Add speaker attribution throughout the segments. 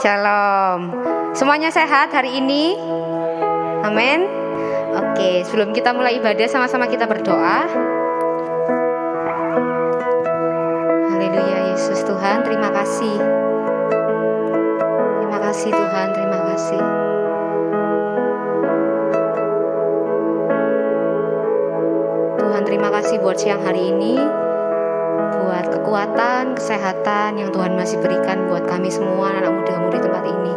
Speaker 1: Shalom. Semuanya sehat hari ini? Amin. Oke, sebelum kita mulai ibadah, sama-sama kita berdoa. Haleluya, Yesus Tuhan, terima kasih. Terima kasih Tuhan, terima kasih. Tuhan, terima kasih buat siang hari ini, buat kekuatan, kesehatan yang Tuhan masih berikan buat kami semua anak muda-mudi di tempat ini.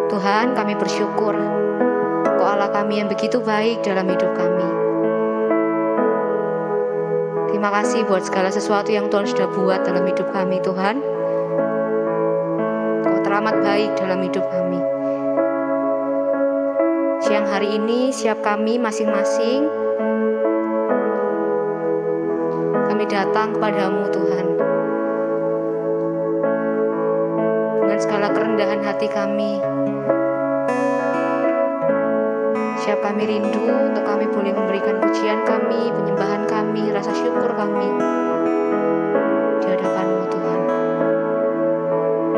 Speaker 1: Tuhan, kami bersyukur Kau Allah kami yang begitu baik dalam hidup kami. Terima kasih buat segala sesuatu yang Tuhan sudah buat dalam hidup kami. Tuhan, Kau teramat baik dalam hidup kami. Siang hari ini siap kami masing-masing, kami datang kepadamu Tuhan dengan segala kerendahan hati kami. Siap kami rindu untuk kami boleh memberikan pujian kami, penyembahan kami, rasa syukur kami di hadapan-Mu Tuhan.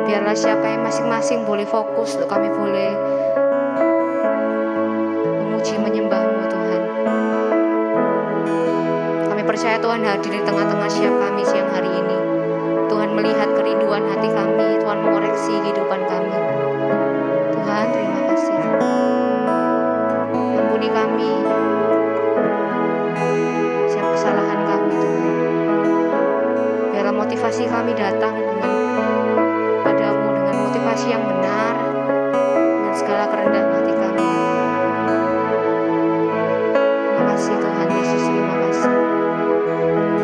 Speaker 1: Biarlah siap kami masing-masing boleh fokus untuk kami boleh memuji menyembah-Mu Tuhan. Kami percaya Tuhan hadir di tengah-tengah siap kami siang hari ini. Tuhan melihat kerinduan hati kami, Tuhan mengoreksi kehidupan kami. Tuhan, terima kasih. Ampuni kami setiap kesalahan kami Tuhan. Biarlah motivasi kami datang padamu dengan motivasi yang benar, dengan segala kerendahan hati kami. Terima kasih Tuhan Yesus, terima kasih. Terima kasih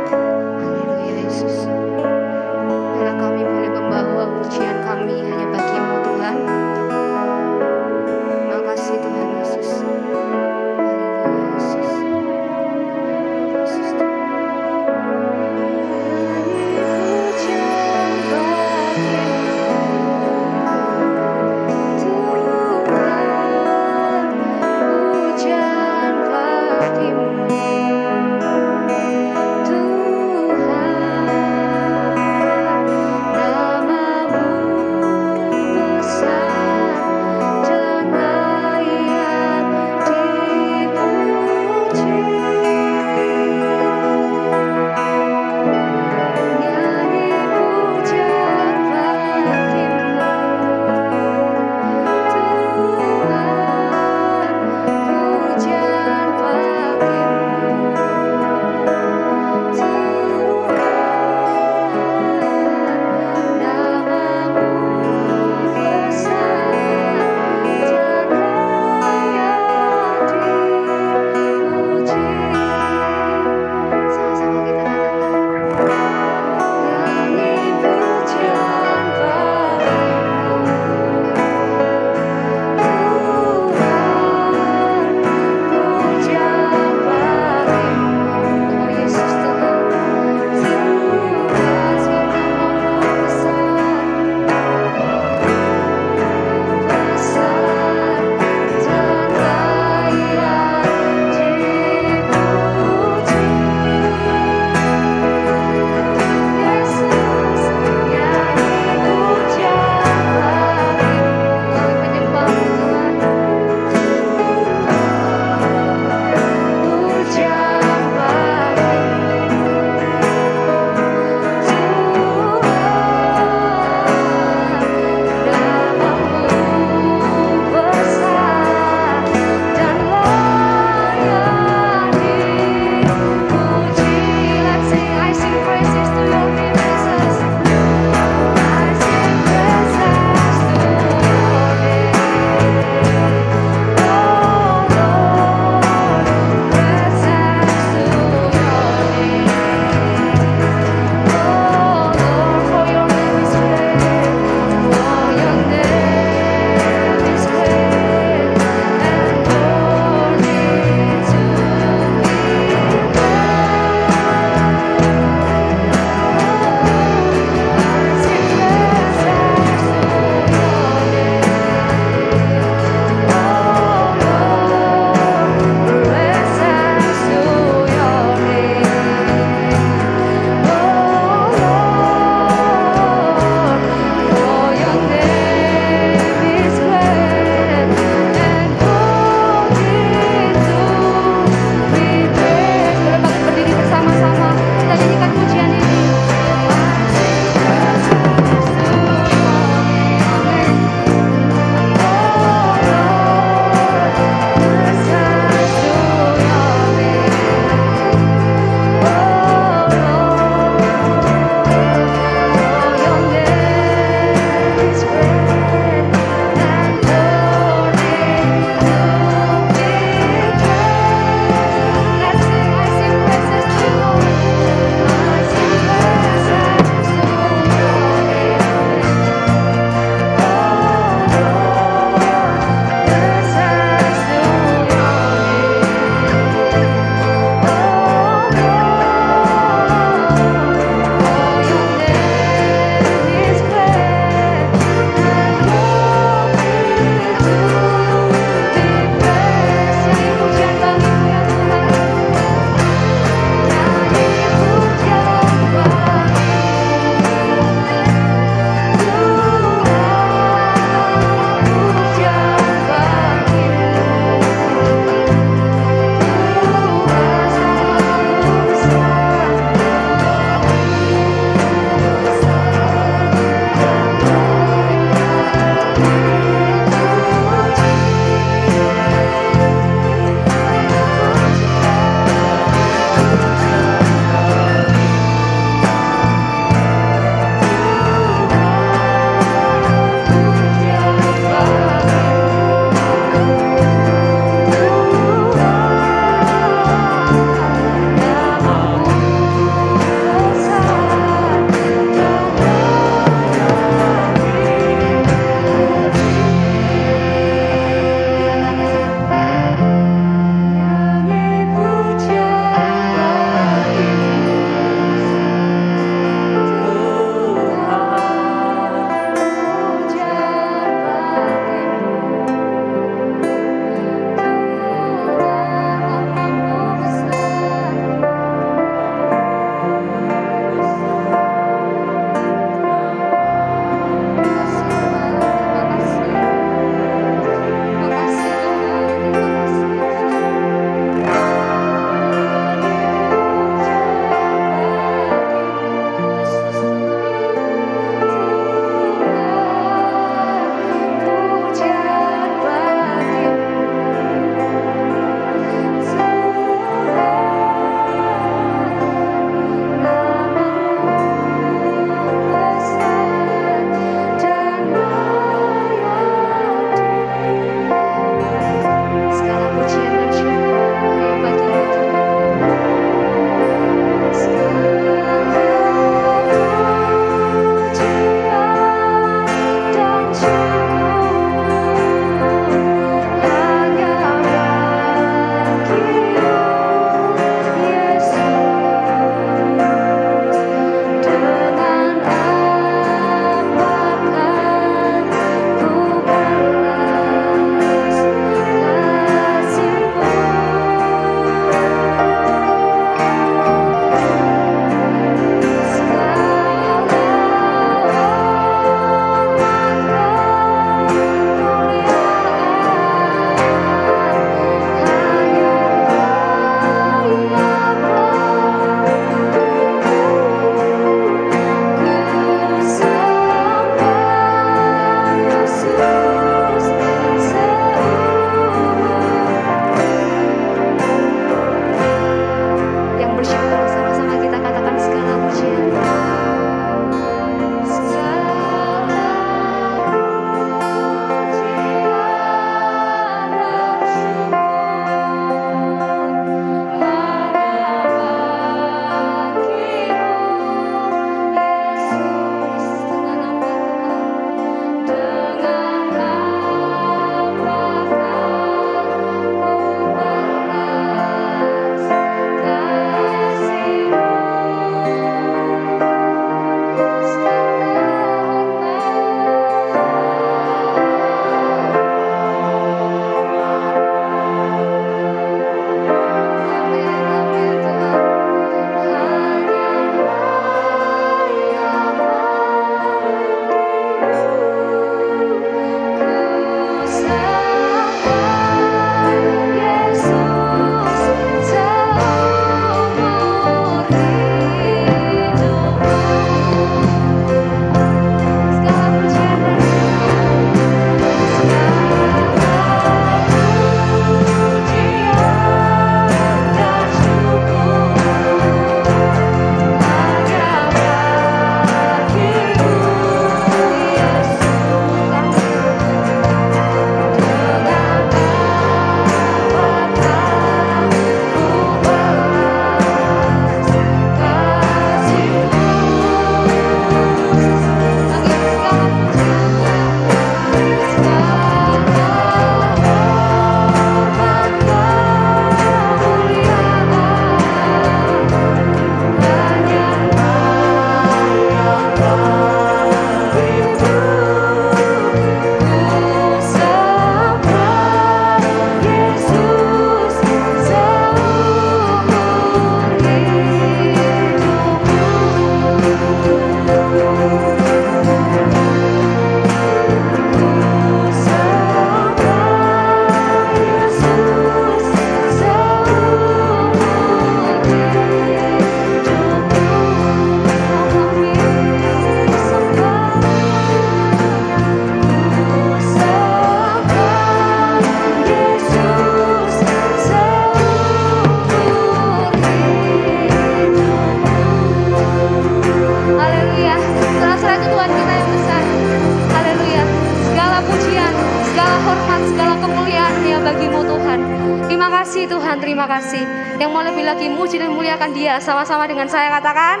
Speaker 1: kasih Tuhan, terima kasih. Yang mau lebih lagi muji dan muliakan Dia, sama-sama dengan saya katakan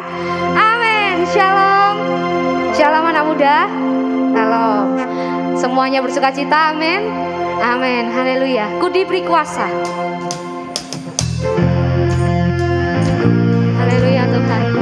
Speaker 1: amin. Shalom. Shalom anak muda. Shalom. Semuanya bersuka cita, amin. Amin, haleluya. Ku diberi kuasa. Haleluya Tuhan.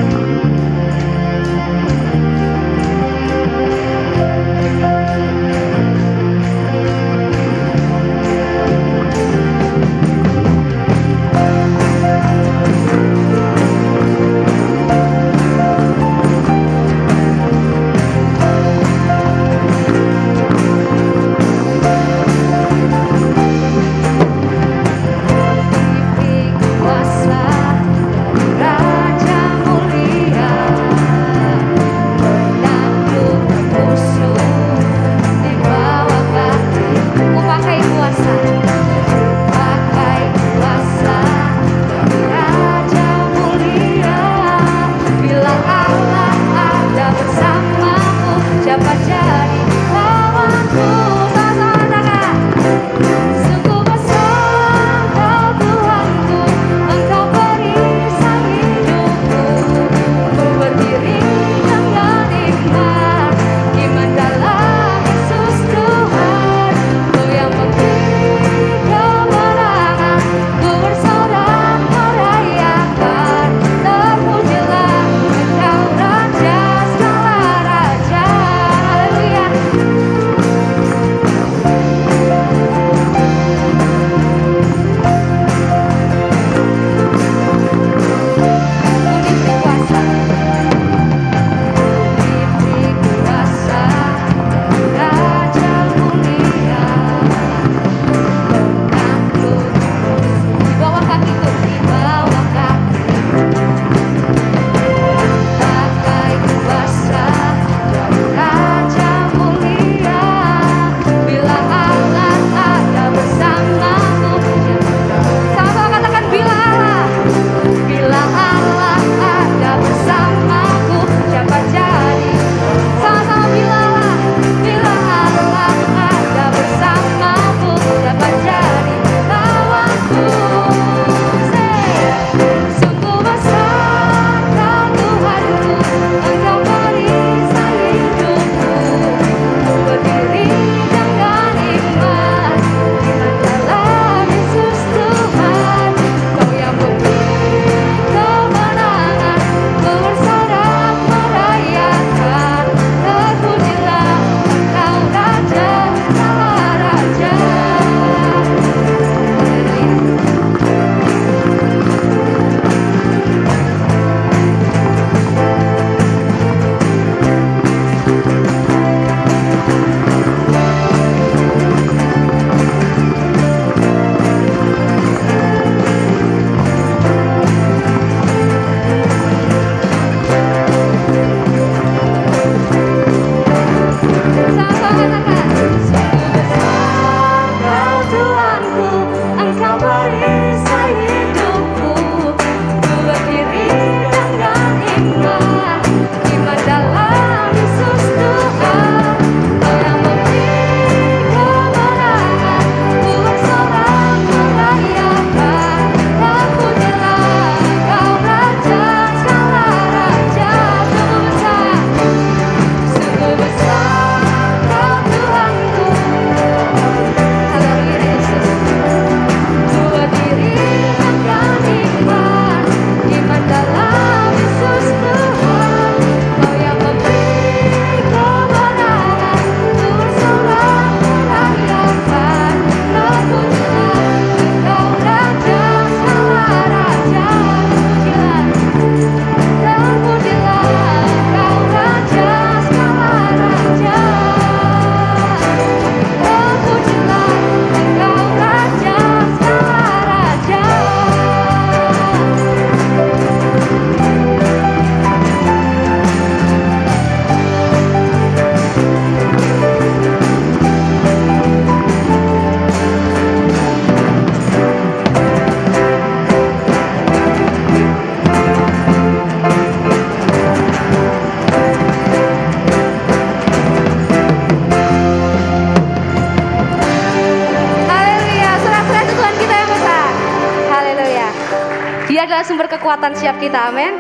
Speaker 1: sumber kekuatan setiap kita, amin.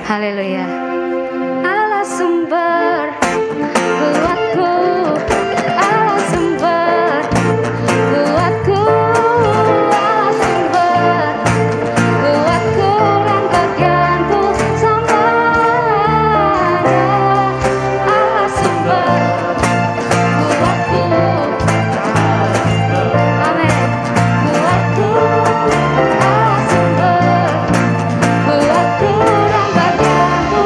Speaker 1: Haleluya. Allah sumber kuatku, Allah sumber kuatku, Allah sumber kuatku dan bagianku semuanya. Allah sumber kuatku, amin. Kuatku, Allah sumber kuatku dan bagianku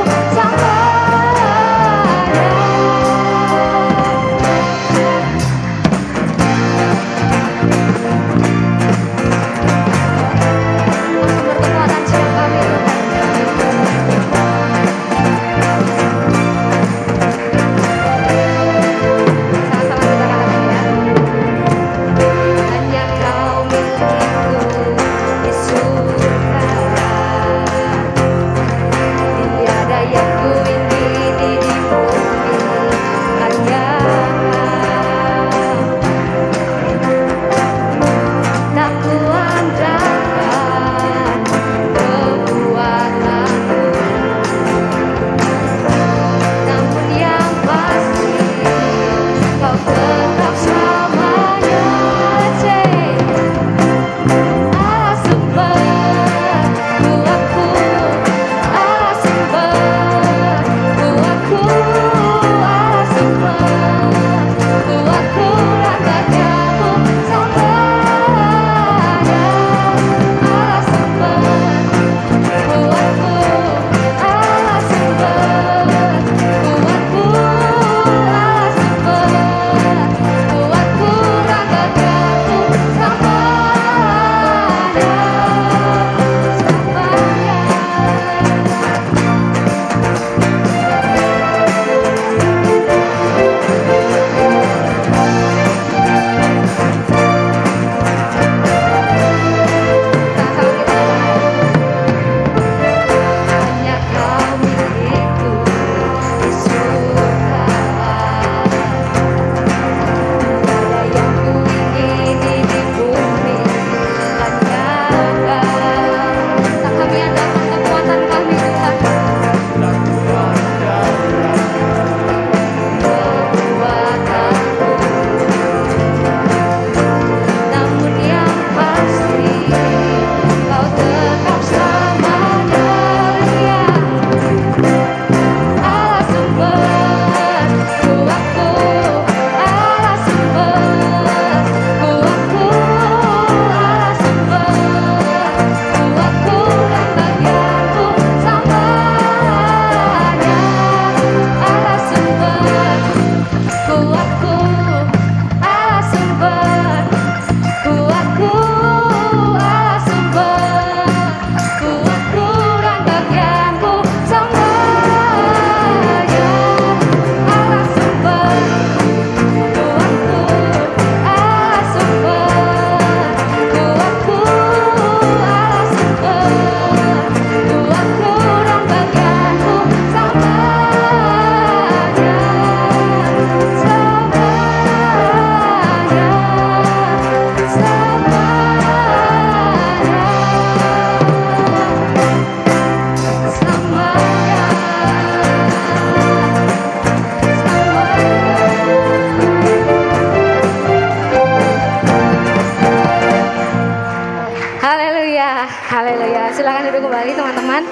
Speaker 1: Haleluya. Silakan duduk kembali teman-teman.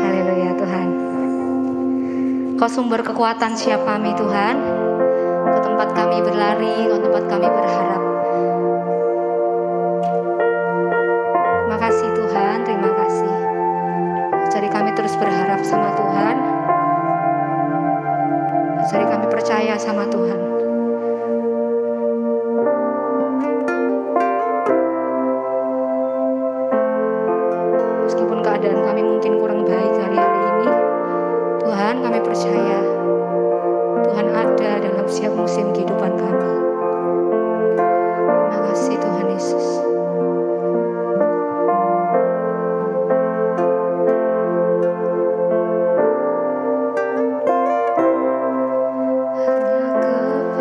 Speaker 1: Haleluya Tuhan. Kau sumber kekuatan siap kami Tuhan. Ke tempat kami berlari, ke tempat kami berharap. Terima kasih Tuhan, terima kasih. Jadi kami terus berharap sama Tuhan. Jadi kami percaya sama Tuhan. Meskipun keadaan kami mungkin kurang baik hari-hari ini, Tuhan kami percaya Tuhan ada dalam setiap musim kehidupan kami. Terima kasih Tuhan Yesus. Hanya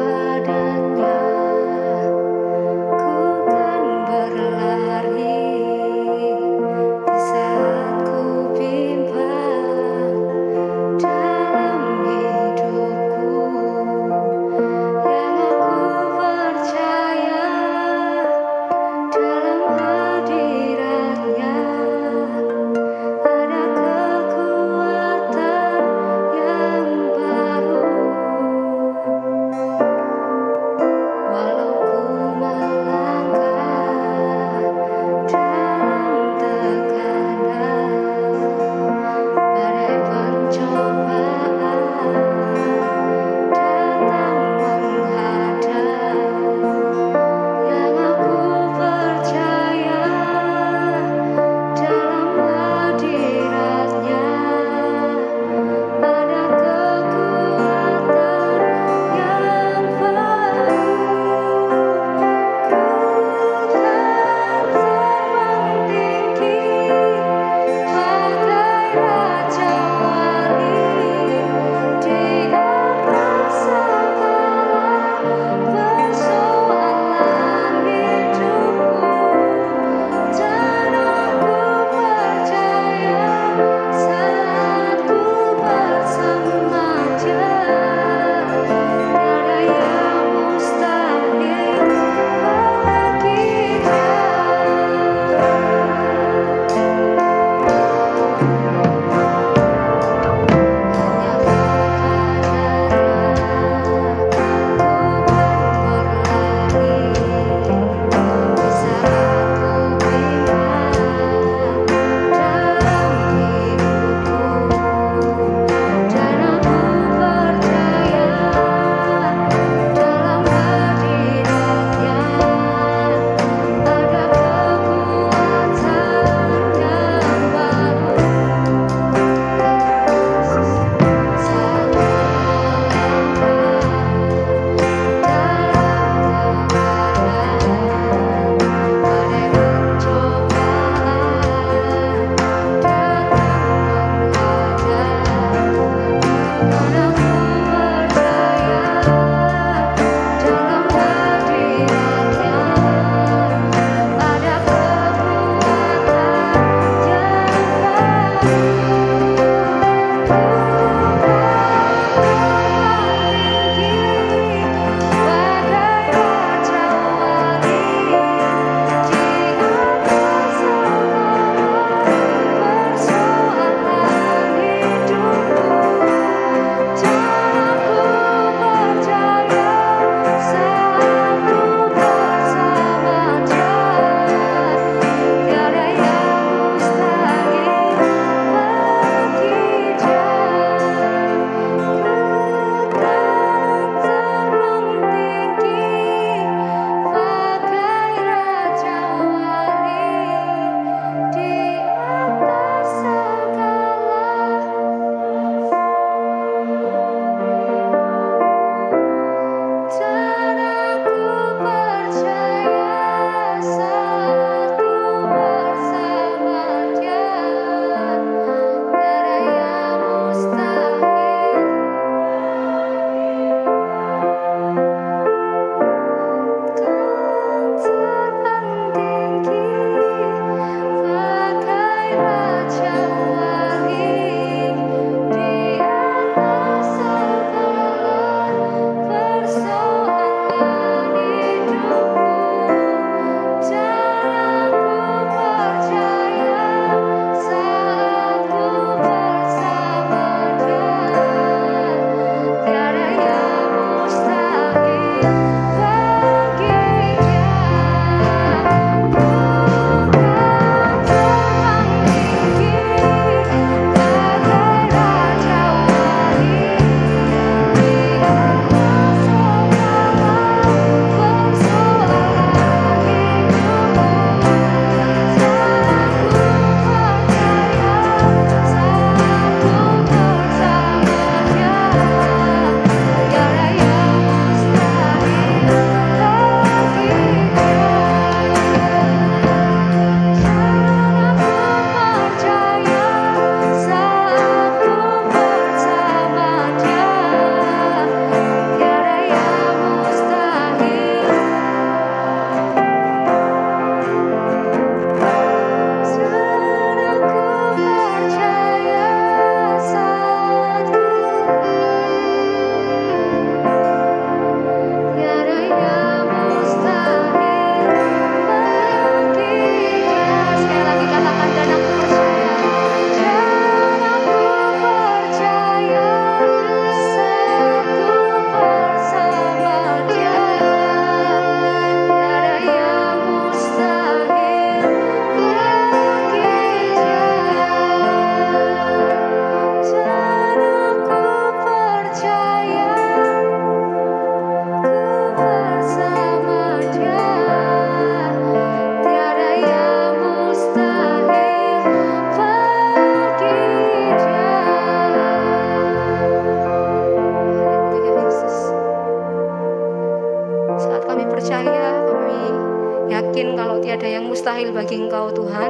Speaker 1: tiada yang mustahil bagi Engkau Tuhan.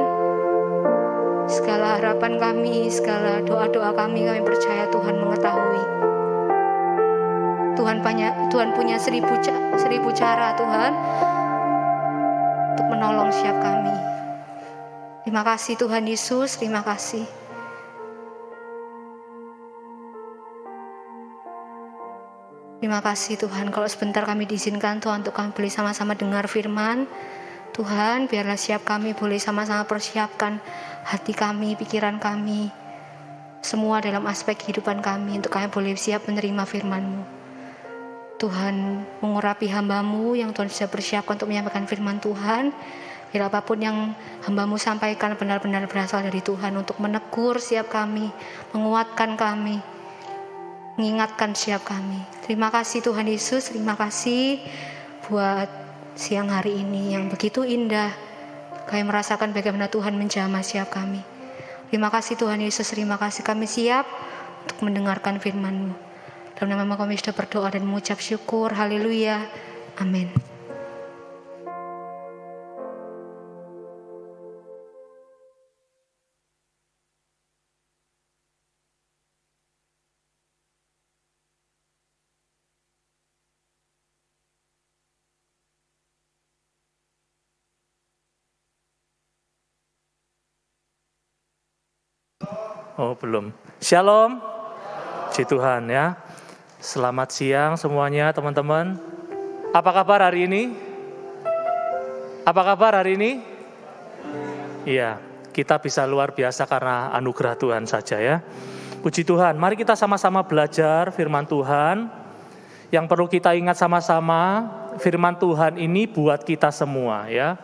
Speaker 1: Segala harapan kami, segala doa-doa kami percaya Tuhan mengetahui. Tuhan punya seribu cara Tuhan untuk menolong setiap kami. Terima kasih Tuhan Yesus, terima kasih. Terima kasih Tuhan, kalau sebentar kami diizinkan Tuhan untuk kami boleh sama-sama dengar firman Tuhan, biarlah setiap kami boleh sama-sama persiapkan hati kami, pikiran kami, semua dalam aspek kehidupan kami untuk kami boleh siap menerima firman-Mu. Tuhan mengurapi hamba-Mu yang Tuhan sudah persiapkan untuk menyampaikan firman Tuhan. Biar apapun yang hamba-Mu sampaikan benar-benar berasal dari Tuhan untuk menegur setiap kami, menguatkan kami, mengingatkan setiap kami. Terima kasih Tuhan Yesus, terima kasih buat siang hari ini yang begitu indah. Kami merasakan bagaimana Tuhan menjamah setiap kami. Terima kasih Tuhan Yesus, terima kasih kami siap untuk mendengarkan firman-Mu. Dalam nama kami sudah berdoa dan mengucap syukur. Haleluya. Amin.
Speaker 2: Oh belum. Shalom. Puji Tuhan ya. Selamat siang semuanya teman-teman. Apa kabar hari ini? Apa kabar hari ini? Iya, kita bisa luar biasa karena anugerah Tuhan saja ya. Puji Tuhan. Mari kita sama-sama belajar firman Tuhan. Yang perlu kita ingat sama-sama, firman Tuhan ini buat kita semua ya.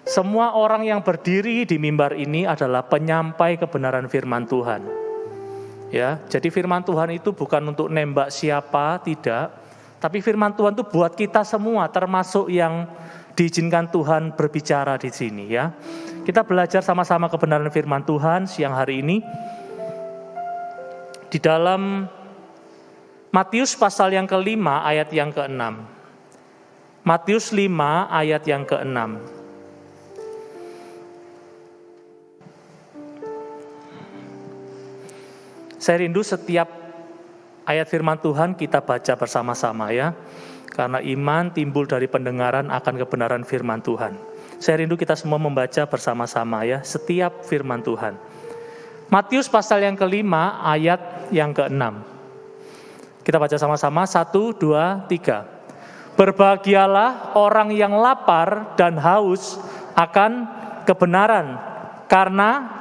Speaker 2: Semua orang yang berdiri di mimbar ini adalah penyampai kebenaran firman Tuhan. Ya, jadi firman Tuhan itu bukan untuk nembak siapa, tidak. Tapi firman Tuhan itu buat kita semua, termasuk yang diizinkan Tuhan berbicara di sini ya. Kita belajar sama-sama kebenaran firman Tuhan siang hari ini. Di dalam Matius pasal yang ke-5 ayat yang ke-6. Matius 5 ayat yang ke-6. Saya rindu setiap ayat firman Tuhan kita baca bersama-sama ya. Karena iman timbul dari pendengaran akan kebenaran firman Tuhan. Saya rindu kita semua membaca bersama-sama ya, setiap firman Tuhan. Matius pasal yang ke-5 ayat yang ke-6. Kita baca sama-sama, 1, 2, 3. Berbahagialah orang yang lapar dan haus akan kebenaran, karena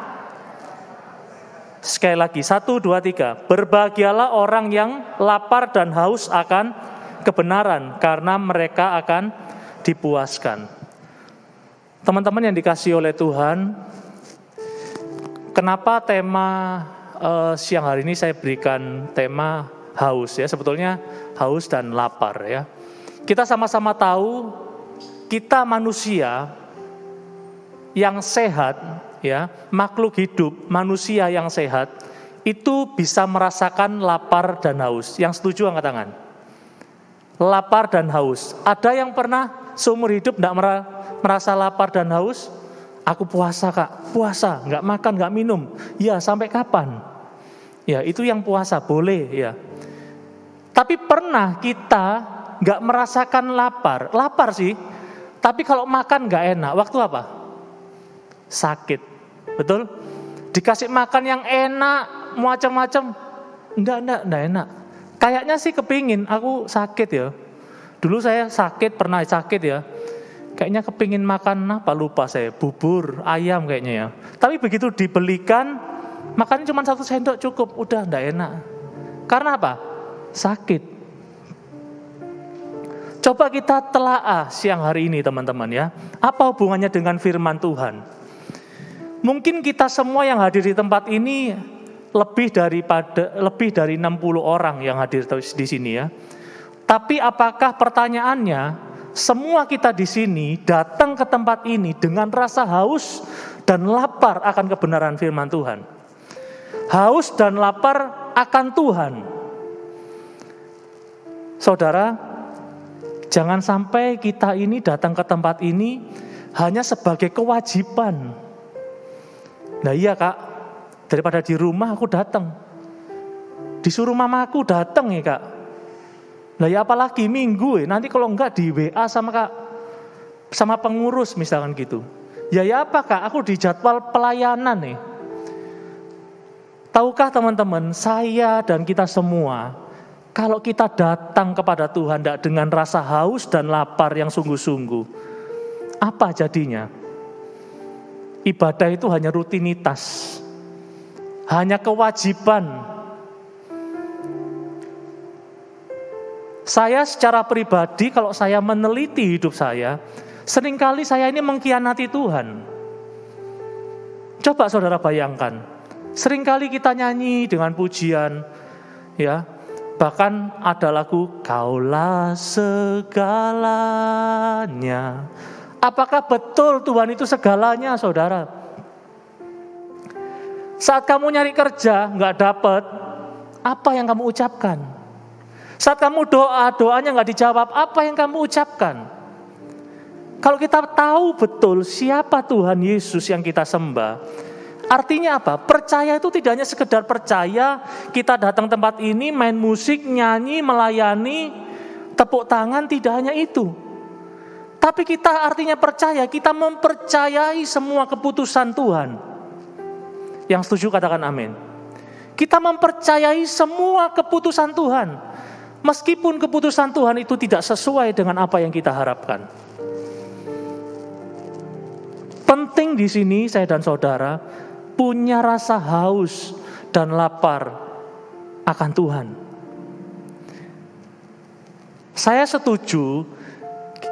Speaker 2: sekali lagi, 1, 2, 3. Berbahagialah orang yang lapar dan haus akan kebenaran, karena mereka akan dipuaskan. Teman-teman yang dikasihi oleh Tuhan, kenapa tema siang hari ini saya berikan tema haus ya? Sebetulnya haus dan lapar ya. Kita sama-sama tahu, kita manusia yang sehat, ya, makhluk hidup, manusia yang sehat, itu bisa merasakan lapar dan haus. Yang setuju angkat tangan. Lapar dan haus. Ada yang pernah seumur hidup tidak merasa lapar dan haus? Aku puasa kak, puasa, nggak makan, nggak minum. Ya sampai kapan? Ya itu yang puasa, boleh ya. Tapi pernah kita nggak merasakan lapar sih. Tapi kalau makan nggak enak, waktu apa? Sakit. Betul? Dikasih makan yang enak, macam-macam, enggak enak. Kayaknya sih kepingin, aku sakit ya. Dulu saya pernah sakit ya. Kayaknya kepingin makan apa lupa saya, bubur, ayam kayaknya ya. Tapi begitu dibelikan, makannya cuma 1 sendok cukup, udah enggak enak. Karena apa? Sakit. Coba kita telaah siang hari ini teman-teman ya. Apa hubungannya dengan firman Tuhan? Mungkin kita semua yang hadir di tempat ini lebih dari 60 orang yang hadir di sini ya. Tapi apakah pertanyaannya, semua kita di sini datang ke tempat ini dengan rasa haus dan lapar akan kebenaran firman Tuhan? Haus dan lapar akan Tuhan. Saudara, jangan sampai kita ini datang ke tempat ini hanya sebagai kewajiban. Nah iya Kak, daripada di rumah aku datang. Disuruh mamaku datang ya Kak. Nah ya apalagi minggu nanti kalau enggak di WA sama Kak, sama pengurus misalkan gitu. Ya apa Kak, aku di jadwal pelayanan nih. Tahukah teman-teman, saya dan kita semua, kalau kita datang kepada Tuhan tidak dengan rasa haus dan lapar yang sungguh-sungguh, apa jadinya? Ibadah itu hanya rutinitas, hanya kewajiban. Saya secara pribadi kalau saya meneliti hidup saya, seringkali saya ini mengkhianati Tuhan. Coba saudara bayangkan, seringkali kita nyanyi dengan pujian, ya, bahkan ada lagu Kaulah segalanya. Apakah betul Tuhan itu segalanya, saudara? Saat kamu nyari kerja, nggak dapat, apa yang kamu ucapkan? Saat kamu doanya nggak dijawab, apa yang kamu ucapkan? Kalau kita tahu betul siapa Tuhan Yesus yang kita sembah, artinya apa? Percaya itu tidak hanya sekedar percaya, kita datang tempat ini, main musik, nyanyi, melayani, tepuk tangan, tidak hanya itu. Tapi kita artinya percaya, kita mempercayai semua keputusan Tuhan. Yang setuju katakan amin. Kita mempercayai semua keputusan Tuhan. Meskipun keputusan Tuhan itu tidak sesuai dengan apa yang kita harapkan. Penting di sini saya dan saudara punya rasa haus dan lapar akan Tuhan. Saya setuju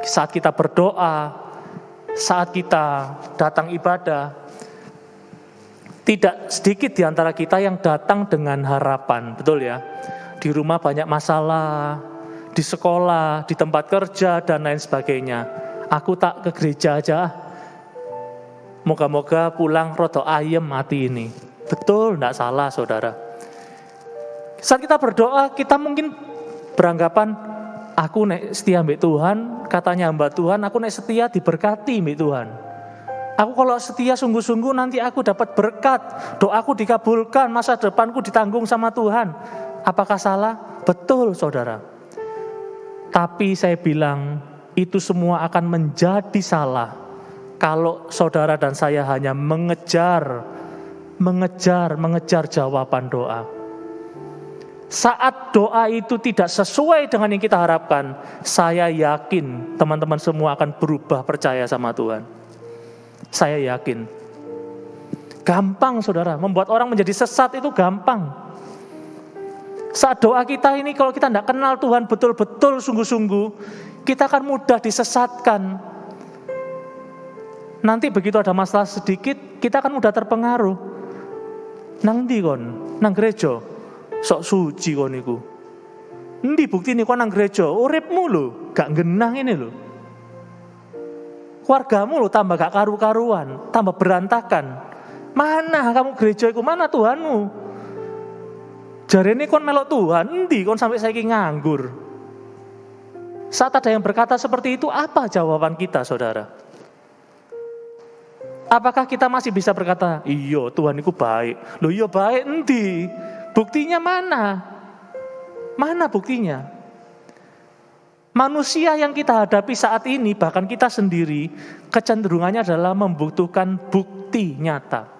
Speaker 2: saat kita berdoa, saat kita datang ibadah, tidak sedikit di antara kita yang datang dengan harapan, betul ya? Di rumah banyak masalah, di sekolah, di tempat kerja, dan lain sebagainya. Aku tak ke gereja aja, moga-moga pulang rodo ayem mati ini. Betul, tidak salah saudara. Saat kita berdoa, kita mungkin beranggapan, aku nek setia mbek Tuhan, katanya hamba Tuhan, aku nek setia diberkati mbek Tuhan. Aku kalau setia sungguh-sungguh nanti aku dapat berkat, doaku dikabulkan, masa depanku ditanggung sama Tuhan. Apakah salah? Betul saudara. Tapi saya bilang itu semua akan menjadi salah kalau saudara dan saya hanya mengejar jawaban doa. Saat doa itu tidak sesuai dengan yang kita harapkan, saya yakin teman-teman semua akan berubah percaya sama Tuhan. Saya yakin. Gampang saudara, membuat orang menjadi sesat itu gampang. Saat doa kita ini kalau kita tidak kenal Tuhan betul-betul sungguh-sungguh, kita akan mudah disesatkan. Nanti begitu ada masalah sedikit, kita akan mudah terpengaruh. Nang ndi kon? Nang gereja. Sok suci kon niku. Endi buktine kon nang gereja? Uripmu lho, gak genang ini lho. Keluargamu lho tambah gak karu-karuan, tambah berantakan. Mana kamu gereja iku? Mana Tuhanmu? Jarene kon melok Tuhan, endi kon sampai saiki nganggur? Saat ada yang berkata seperti itu, apa jawaban kita, saudara? Apakah kita masih bisa berkata, iya Tuhan itu baik. Loh iya baik, endi? Buktinya mana? Mana buktinya? Manusia yang kita hadapi saat ini, bahkan kita sendiri, kecenderungannya adalah membutuhkan bukti nyata.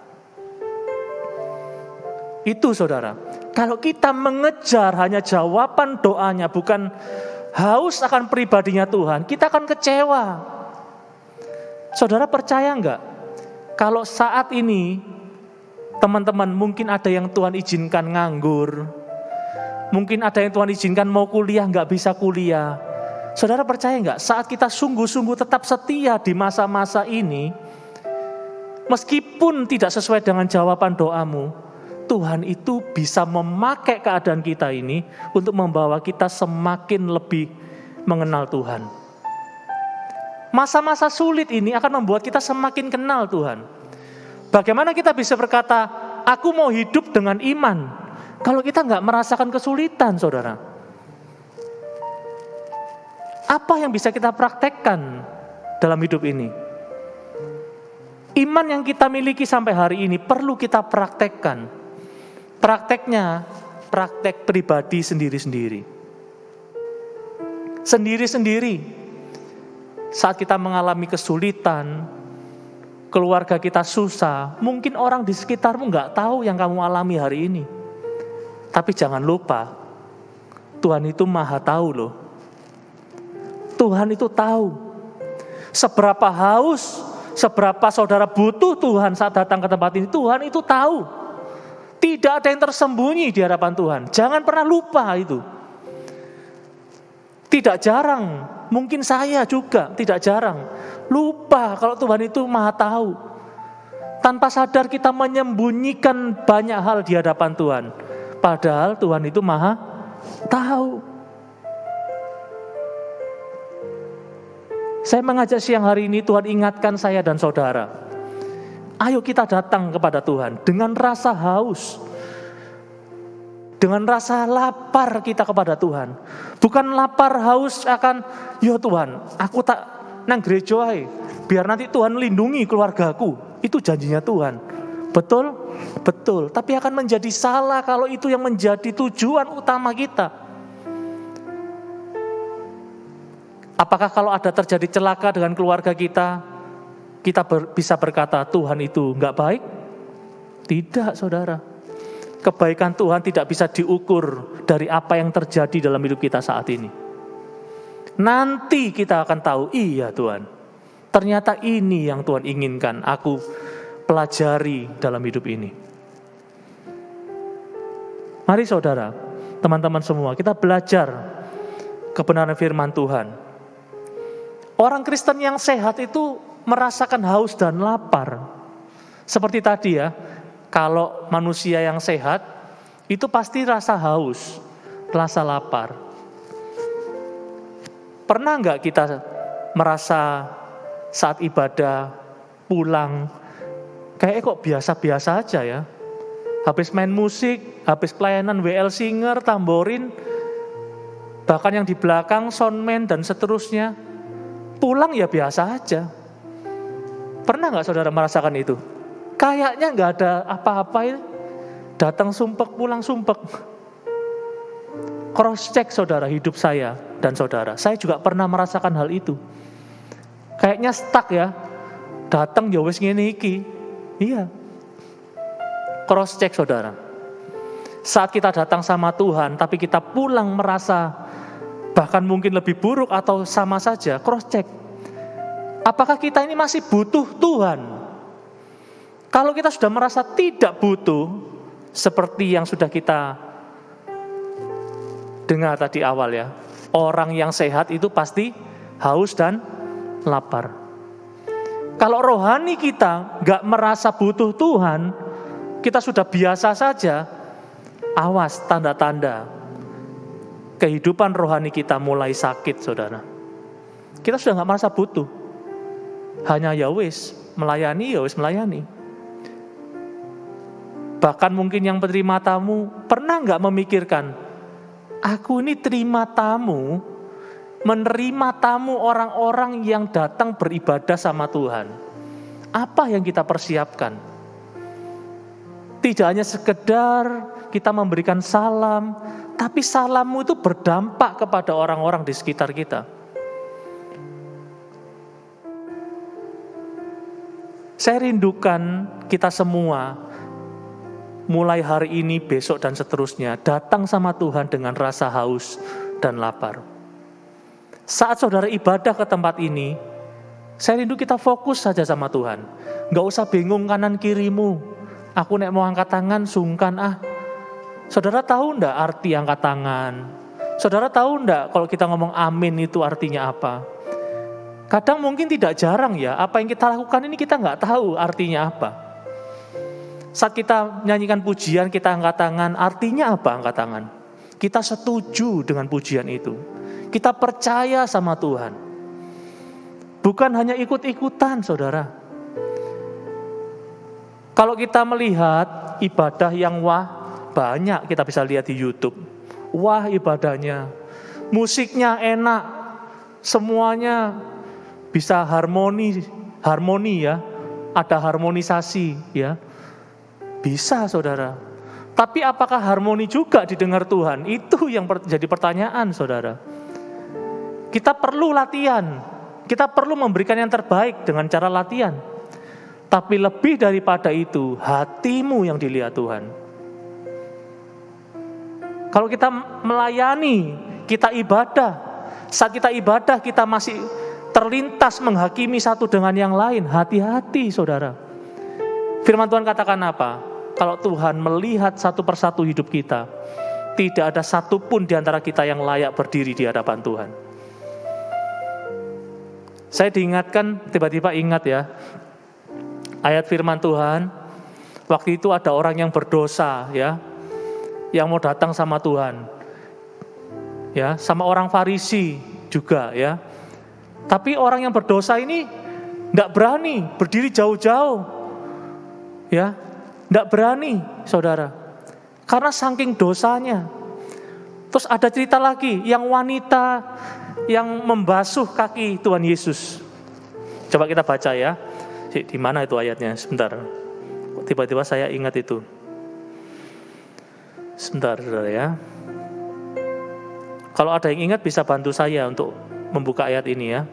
Speaker 2: Itu saudara, kalau kita mengejar hanya jawaban doanya, bukan haus akan pribadinya Tuhan, kita akan kecewa. Saudara percaya enggak? Kalau saat ini, teman-teman mungkin ada yang Tuhan izinkan nganggur, mungkin ada yang Tuhan izinkan mau kuliah enggak bisa kuliah. Saudara percaya enggak? Saat kita sungguh-sungguh tetap setia di masa-masa ini, meskipun tidak sesuai dengan jawaban doamu, Tuhan itu bisa memakai keadaan kita ini untuk membawa kita semakin lebih mengenal Tuhan. Masa-masa sulit ini akan membuat kita semakin kenal Tuhan. Bagaimana kita bisa berkata, aku mau hidup dengan iman, kalau kita nggak merasakan kesulitan, saudara? Apa yang bisa kita praktekkan dalam hidup ini? Iman yang kita miliki sampai hari ini perlu kita praktekkan. Prakteknya, praktek pribadi sendiri-sendiri. Sendiri-sendiri. Saat kita mengalami kesulitan, keluarga kita susah, mungkin orang di sekitarmu nggak tahu yang kamu alami hari ini. Tapi jangan lupa, Tuhan itu maha tahu loh. Tuhan itu tahu. Seberapa haus, seberapa saudara butuh Tuhan saat datang ke tempat ini, Tuhan itu tahu. Tidak ada yang tersembunyi di hadapan Tuhan. Jangan pernah lupa itu. Tidak jarang, mungkin saya juga tidak jarang lupa kalau Tuhan itu maha tahu. Tanpa sadar kita menyembunyikan banyak hal di hadapan Tuhan. Padahal Tuhan itu maha tahu. Saya mengajak siang hari ini, Tuhan ingatkan saya dan saudara. Ayo kita datang kepada Tuhan dengan rasa haus. Dengan rasa lapar kita kepada Tuhan. Bukan lapar haus akan, ya Tuhan, aku tak nang gereja ae, biar nanti Tuhan lindungi keluargaku. Itu janjinya Tuhan. Betul? Betul. Tapi akan menjadi salah kalau itu yang menjadi tujuan utama kita. Apakah kalau ada terjadi celaka dengan keluarga kita, kita bisa berkata Tuhan itu enggak baik? Tidak, saudara. Kebaikan Tuhan tidak bisa diukur dari apa yang terjadi dalam hidup kita saat ini. Nanti kita akan tahu, iya Tuhan, ternyata ini yang Tuhan inginkan aku pelajari dalam hidup ini. Mari saudara, teman-teman semua, kita belajar kebenaran firman Tuhan. Orang Kristen yang sehat itu merasakan haus dan lapar. Seperti tadi ya, kalau manusia yang sehat, itu pasti rasa haus, rasa lapar. Pernah enggak kita merasa saat ibadah pulang, kayak kok biasa-biasa aja ya. Habis main musik, habis pelayanan WL Singer, tamborin, bahkan yang di belakang soundman dan seterusnya, pulang ya biasa aja. Pernah enggak saudara merasakan itu? Kayaknya enggak ada apa-apa ya. Datang sumpek, pulang sumpek. Cross check saudara hidup saya dan saudara. Saya juga pernah merasakan hal itu. Kayaknya stuck ya. Datang ya wis ngene iki. Iya. Cross check saudara. Saat kita datang sama Tuhan tapi kita pulang merasa bahkan mungkin lebih buruk atau sama saja, cross check. Apakah kita ini masih butuh Tuhan? Kalau kita sudah merasa tidak butuh, seperti yang sudah kita dengar tadi awal ya, orang yang sehat itu pasti haus dan lapar. Kalau rohani kita gak merasa butuh Tuhan, kita sudah biasa saja, awas tanda-tanda kehidupan rohani kita mulai sakit saudara. Kita sudah gak merasa butuh, hanya ya wis melayani, ya wis melayani. Bahkan mungkin yang penerima tamu pernah gak memikirkan, aku ini terima tamu, menerima tamu orang-orang yang datang beribadah sama Tuhan. Apa yang kita persiapkan? Tidak hanya sekedar kita memberikan salam, tapi salammu itu berdampak kepada orang-orang di sekitar kita. Saya rindukan kita semua mulai hari ini, besok dan seterusnya datang sama Tuhan dengan rasa haus dan lapar. Saat saudara ibadah ke tempat ini, saya rindu kita fokus saja sama Tuhan. Gak usah bingung kanan kirimu. Aku nek mau angkat tangan sungkan Saudara tahu enggak arti angkat tangan? Saudara tahu enggak kalau kita ngomong amin itu artinya apa? Kadang mungkin tidak jarang ya, apa yang kita lakukan ini kita gak tahu artinya apa. Saat kita nyanyikan pujian, kita angkat tangan, artinya apa angkat tangan? Kita setuju dengan pujian itu. Kita percaya sama Tuhan. Bukan hanya ikut-ikutan, saudara. Kalau kita melihat ibadah yang wah, banyak kita bisa lihat di YouTube. Wah ibadahnya, musiknya enak, semuanya bisa harmoni ya. ada harmonisasi, ya. Bisa, saudara. Tapi apakah harmoni juga didengar Tuhan? Itu yang jadi pertanyaan, saudara. Kita perlu latihan. Kita perlu memberikan yang terbaik dengan cara latihan. Tapi lebih daripada itu, hatimu yang dilihat Tuhan. Kalau kita melayani, kita ibadah. Saat kita ibadah, kita masih terlintas menghakimi satu dengan yang lain. Hati-hati, saudara. Firman Tuhan katakan apa? Kalau Tuhan melihat satu persatu hidup kita, tidak ada satupun di antara kita yang layak berdiri di hadapan Tuhan. Saya diingatkan, tiba-tiba ingat ya, ayat firman Tuhan, waktu itu ada orang yang berdosa ya, yang mau datang sama Tuhan. Ya, sama orang Farisi juga ya. Tapi orang yang berdosa ini enggak berani berdiri jauh-jauh. Ya. Tidak berani, saudara. Karena saking dosanya. Terus ada cerita lagi, yang wanita yang membasuh kaki Tuhan Yesus. Coba kita baca ya. Di mana itu ayatnya? Sebentar. Tiba-tiba saya ingat itu. Sebentar, saudara ya. Kalau ada yang ingat bisa bantu saya untuk membuka ayat ini ya.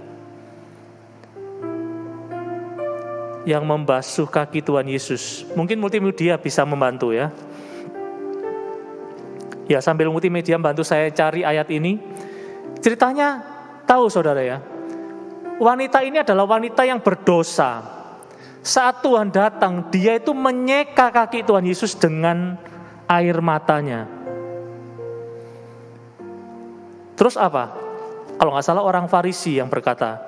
Speaker 2: Yang membasuh kaki Tuhan Yesus. Mungkin multimedia bisa membantu ya. Ya, sambil multimedia bantu saya cari ayat ini. Ceritanya, tahu saudara ya, wanita ini adalah wanita yang berdosa. Saat Tuhan datang, dia itu menyeka kaki Tuhan Yesus dengan air matanya. Terus apa? Kalau nggak salah orang Farisi yang berkata,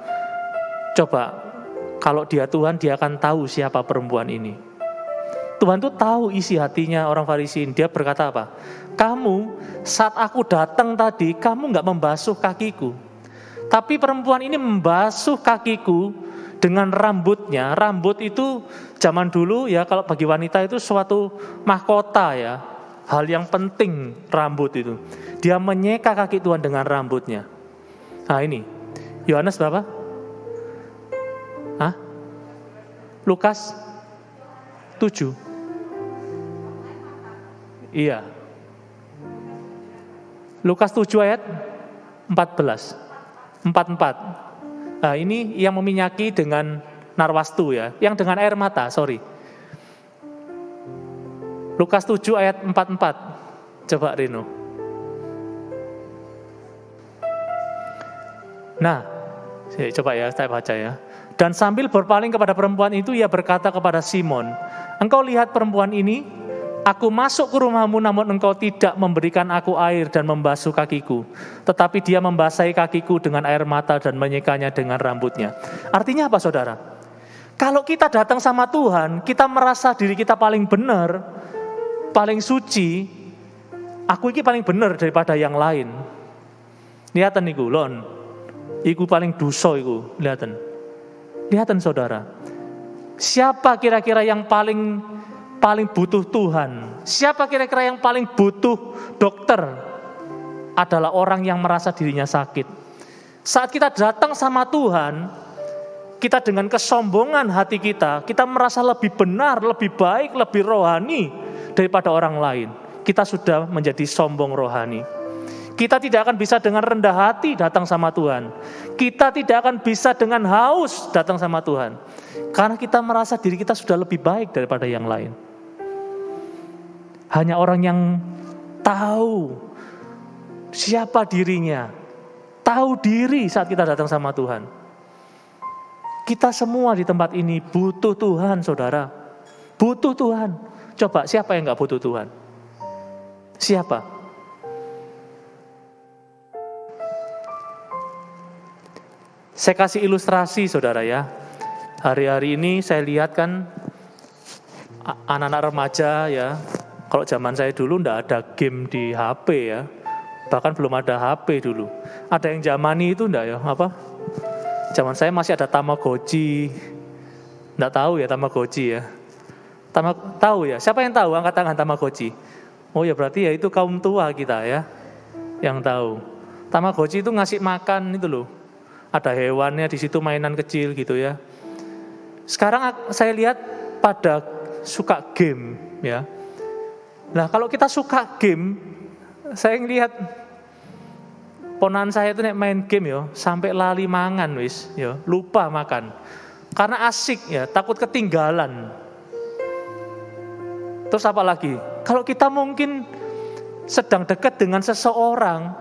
Speaker 2: coba, kalau dia Tuhan, dia akan tahu siapa perempuan ini. Tuhan tuh tahu isi hatinya orang Farisi. Dia berkata apa? Kamu, saat aku datang tadi, kamu gak membasuh kakiku. Tapi perempuan ini membasuh kakiku dengan rambutnya. Rambut itu zaman dulu ya, kalau bagi wanita itu suatu mahkota ya. Hal yang penting rambut itu. Dia menyeka kaki Tuhan dengan rambutnya. Nah ini, Yohanes berapa? Lukas 7. Iya. Lukas 7 ayat 14. 44. Nah, ini yang meminyaki dengan narwastu ya, yang dengan air mata, sorry. Lukas 7 ayat 44. Coba Rino. Nah, coba ya, saya baca ya. Dan sambil berpaling kepada perempuan itu, ia berkata kepada Simon, engkau lihat perempuan ini? Aku masuk ke rumahmu, namun engkau tidak memberikan aku air dan membasuh kakiku. Tetapi dia membasahi kakiku dengan air mata dan menyekanya dengan rambutnya. Artinya apa, saudara? Kalau kita datang sama Tuhan, kita merasa diri kita paling benar, paling suci. Aku ini paling benar daripada yang lain. Lihatan iku, lon. Iku paling dosa iku, lihatan. Lihatan saudara, siapa kira-kira yang paling butuh Tuhan? Siapa kira-kira yang paling butuh dokter? Adalah orang yang merasa dirinya sakit. Saat kita datang sama Tuhan, kita dengan kesombongan hati kita merasa lebih benar, lebih baik, lebih rohani daripada orang lain. Kita sudah menjadi sombong rohani. Kita tidak akan bisa dengan rendah hati datang sama Tuhan. Kita tidak akan bisa dengan haus datang sama Tuhan. Karena kita merasa diri kita sudah lebih baik daripada yang lain. Hanya orang yang tahu siapa dirinya, tahu diri saat kita datang sama Tuhan. Kita semua di tempat ini butuh Tuhan, saudara. Butuh Tuhan. Coba, siapa yang gak butuh Tuhan? Siapa? Saya kasih ilustrasi saudara ya. Hari-hari ini saya lihat kan anak-anak remaja ya. Kalau zaman saya dulu enggak ada game di HP ya. Bahkan belum ada HP dulu. Ada yang zamani itu enggak ya? Apa? Zaman saya masih ada Tamagotchi. Enggak tahu ya Tamagotchi ya. Tahu ya? Siapa yang tahu? Angkat tangan Tamagotchi. Oh ya berarti ya itu kaum tua kita ya. Yang tahu. Tamagotchi itu ngasih makan itu loh. Ada hewannya di situ, mainan kecil gitu ya. Sekarang saya lihat pada suka game ya. Nah kalau kita suka game, saya ngelihat ponakan saya itu nek main game ya, sampai lali mangan wis ya, lupa makan. Karena asik ya, takut ketinggalan. Terus apa lagi? Kalau kita mungkin sedang dekat dengan seseorang,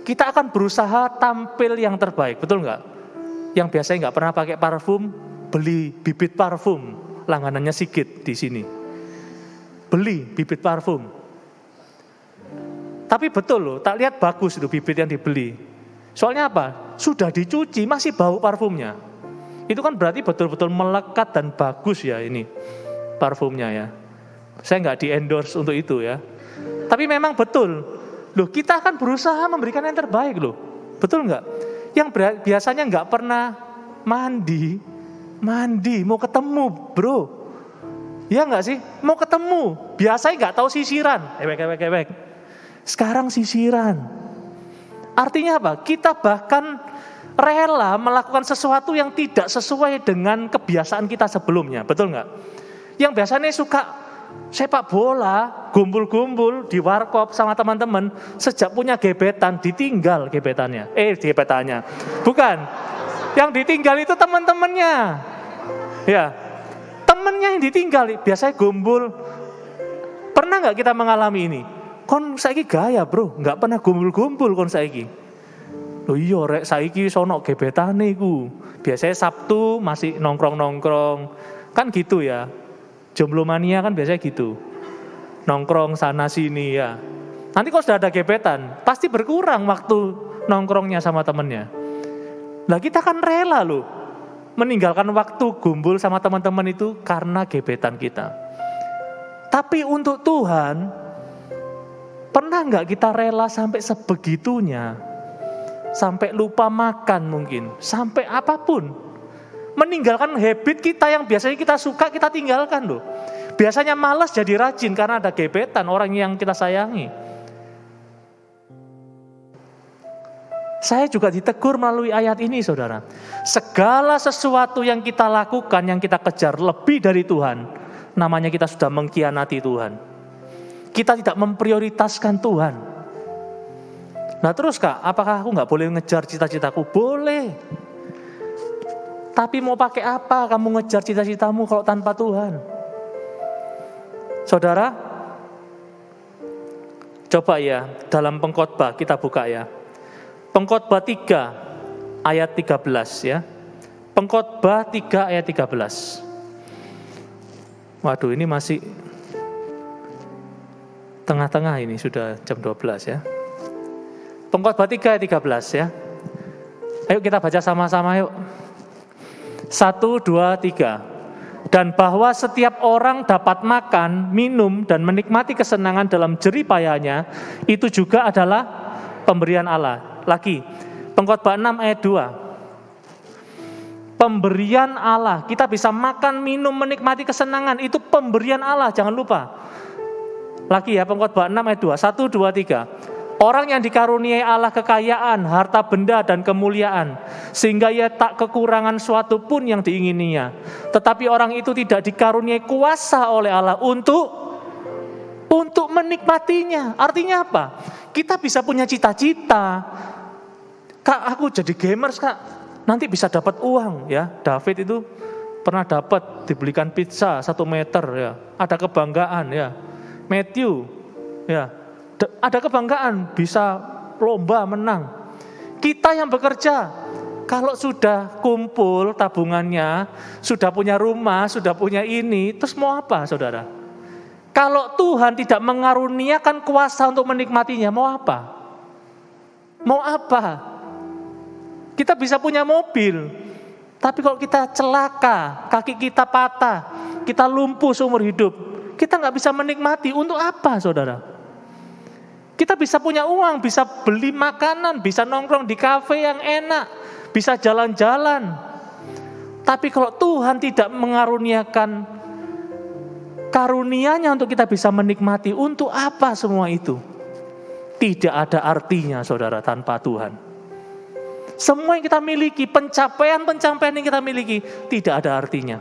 Speaker 2: kita akan berusaha tampil yang terbaik, betul nggak? Yang biasanya nggak pernah pakai parfum, beli bibit parfum, langganannya Sigit di sini. Beli bibit parfum. Tapi betul loh, tak lihat bagus itu bibit yang dibeli. Soalnya apa? Sudah dicuci, masih bau parfumnya. Itu kan berarti betul-betul melekat dan bagus ya ini parfumnya ya. Saya nggak di-endorse untuk itu ya. Tapi memang betul. Loh, kita akan berusaha memberikan yang terbaik loh. Betul nggak? Yang biasanya nggak pernah mandi, mau ketemu bro. Ya nggak sih? Mau ketemu. Biasanya nggak tahu sisiran. Ewek. Sekarang sisiran. Artinya apa? Kita bahkan rela melakukan sesuatu yang tidak sesuai dengan kebiasaan kita sebelumnya. Betul nggak? Yang biasanya suka sepak bola, gumpul-gumpul di warkop sama teman-teman, sejak punya gebetan ditinggal gebetannya. Gebetannya. Bukan. Yang ditinggal itu teman-temannya. Ya. Temannya yang ditinggal, biasanya gumpul. Pernah nggak kita mengalami ini? Kon saiki gaya, bro, nggak pernah gumpul-gumpul kon saiki. Loh iya rek, saiki sono gebetane iku. Biasanya Sabtu masih nongkrong-nongkrong. Kan gitu ya. Jomblo mania kan biasanya gitu. Nongkrong sana sini ya. Nanti kalau sudah ada gebetan, pasti berkurang waktu nongkrongnya sama temennya. Lah kita kan rela loh meninggalkan waktu gumpul sama teman-teman itu karena gebetan kita. Tapi untuk Tuhan, pernah nggak kita rela sampai sebegitunya? Sampai lupa makan mungkin, sampai apapun. Meninggalkan habit kita yang biasanya kita suka, kita tinggalkan loh. Biasanya malas jadi rajin karena ada gebetan, orang yang kita sayangi. Saya juga ditegur melalui ayat ini, saudara. Segala sesuatu yang kita lakukan, yang kita kejar lebih dari Tuhan, namanya kita sudah mengkhianati Tuhan. Kita tidak memprioritaskan Tuhan. Nah terus Kak, apakah aku gak boleh ngejar cita-citaku? Boleh. Tapi mau pakai apa kamu ngejar cita-citamu kalau tanpa Tuhan? Saudara, coba ya dalam Pengkhotbah kita buka ya. Pengkhotbah 3 ayat 13 ya. Pengkhotbah 3 ayat 13. Waduh ini masih tengah-tengah ini, sudah jam 12 ya. Pengkhotbah 3 ayat 13 ya. Ayo kita baca sama-sama yuk. 1, 2, 3. Dan bahwa setiap orang dapat makan, minum, dan menikmati kesenangan dalam jerih payahnya, itu juga adalah pemberian Allah. Lagi, Pengkhotbah 6 ayat 2. Pemberian Allah, kita bisa makan, minum, menikmati kesenangan, itu pemberian Allah, jangan lupa. Lagi ya, Pengkhotbah 6 ayat 2, 1, 2, 3. Orang yang dikaruniai Allah kekayaan, harta benda dan kemuliaan, sehingga ia tak kekurangan suatu pun yang diingininya. Tetapi orang itu tidak dikaruniai kuasa oleh Allah untuk menikmatinya. Artinya apa? Kita bisa punya cita-cita. Kak, aku jadi gamers kak, nanti bisa dapat uang ya. David itu pernah dapat dibelikan pizza 1 meter ya. Ada kebanggaan ya. Matthew ya. Ada kebanggaan, bisa lomba menang. Kita yang bekerja, kalau sudah kumpul tabungannya, sudah punya rumah, sudah punya ini, terus mau apa saudara? Kalau Tuhan tidak mengaruniakan kuasa untuk menikmatinya, mau apa? Mau apa? Kita bisa punya mobil, tapi kalau kita celaka, kaki kita patah, kita lumpuh seumur hidup, kita nggak bisa menikmati. Untuk apa saudara? Kita bisa punya uang, bisa beli makanan, bisa nongkrong di kafe yang enak, bisa jalan-jalan. Tapi kalau Tuhan tidak mengaruniakan karunia-Nya untuk kita bisa menikmati, untuk apa semua itu? Tidak ada artinya saudara tanpa Tuhan. Semua yang kita miliki, pencapaian yang kita miliki, tidak ada artinya.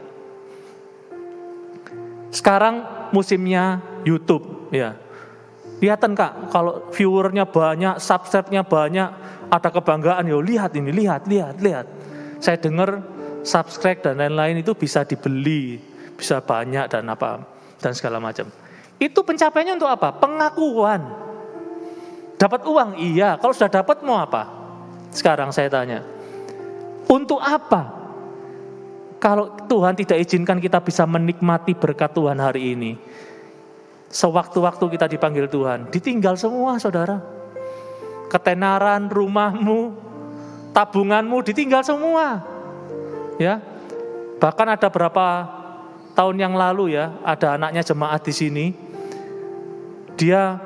Speaker 2: Sekarang musimnya YouTube, ya. Lihatan Kak, kalau viewernya banyak, subscribe-nya banyak, ada kebanggaan, yo lihat ini, lihat. Saya dengar subscribe dan lain-lain itu bisa dibeli, bisa banyak dan segala macam. Itu pencapaiannya untuk apa? Pengakuan. Dapat uang, iya. Kalau sudah dapat mau apa? Sekarang saya tanya, untuk apa? Kalau Tuhan tidak izinkan kita bisa menikmati berkat Tuhan hari ini, sewaktu-waktu kita dipanggil Tuhan, ditinggal semua saudara. Ketenaran, rumahmu, tabunganmu ditinggal semua. Ya, bahkan ada berapa tahun yang lalu ya, ada anaknya jemaat di sini, dia